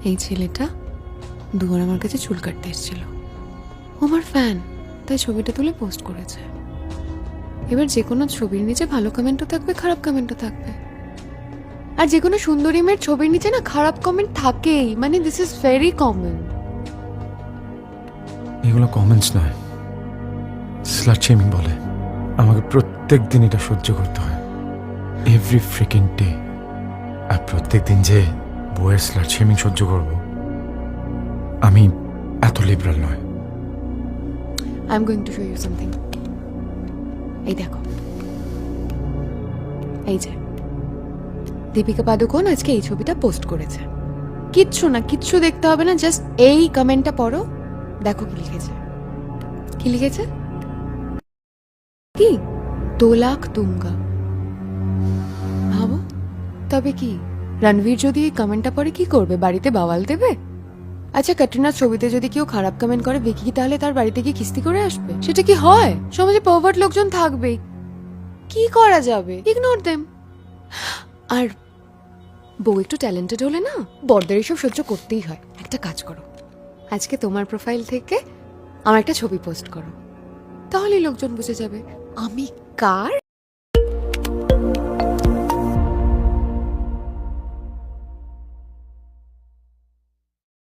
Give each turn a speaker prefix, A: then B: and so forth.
A: এই ছেলেটা দুবার আমার কাছে চুল কাটতে এসেছিল। ও আমার ফ্যান, তাই ছবিটা তুলে পোস্ট করেছে। এবার যে কোনো ছবির নিচে ভালো কমেন্টও থাকবে, খারাপ কমেন্টও থাকবে। আর যে কোনো সুন্দরী মেয়ের ছবির নিচে না খারাপ কমেন্ট থাকেই, মানে দিস ইজ ভেরি কমন।
B: এগুলো কমেন্টস নয়, স্লাট শেমিং বলে। আমাকে প্রত্যেক দিন এটা সহ্য করতে হয়, এভরি ফ্রিকিং ডে। আর প্রত্যেক দিন যে বইয়ের স্লাট শেমিং সহ্য করব, আমি এত লিবারাল নয়।
A: I am going to show you something. এই দেখো, এই যে দীপিকা পাদুকোন আজকে এই ছবিটা পোস্ট করেছে। কিচ্ছু না, কিচ্ছু দেখতে হবে না, জাস্ট এই কমেন্টটা পড়ো, দেখো কি লিখেছে। কি লিখেছে? কি তোলাক তুঙ্গা। ভাবো, তবে কি রণবীর যদি এই কমেন্টটা পড়ে কি করবে? বাড়িতে বাওয়াল দেবে? আচ্ছা, ক্যাটরিনার ছবিতে যদি কেউ খারাপ কমেন্ট করে, ভিকি কি তাহলে তার বাড়িতে গিয়ে কিস্তি করে আসবে? সেটা কি হয়? সমাজে পারভার্ট লোকজন থাকবেই, কি করা যাবে? Ignore them. আর বউ একটু ট্যালেন্টেড হলে না, বড়দের এইসব সহ্য করতেই হয়। একটা কাজ করো, আজকে তোমার প্রোফাইল থেকে আমার একটা ছবি পোস্ট করো, তাহলেই লোকজন বুঝে যাবে আমি কার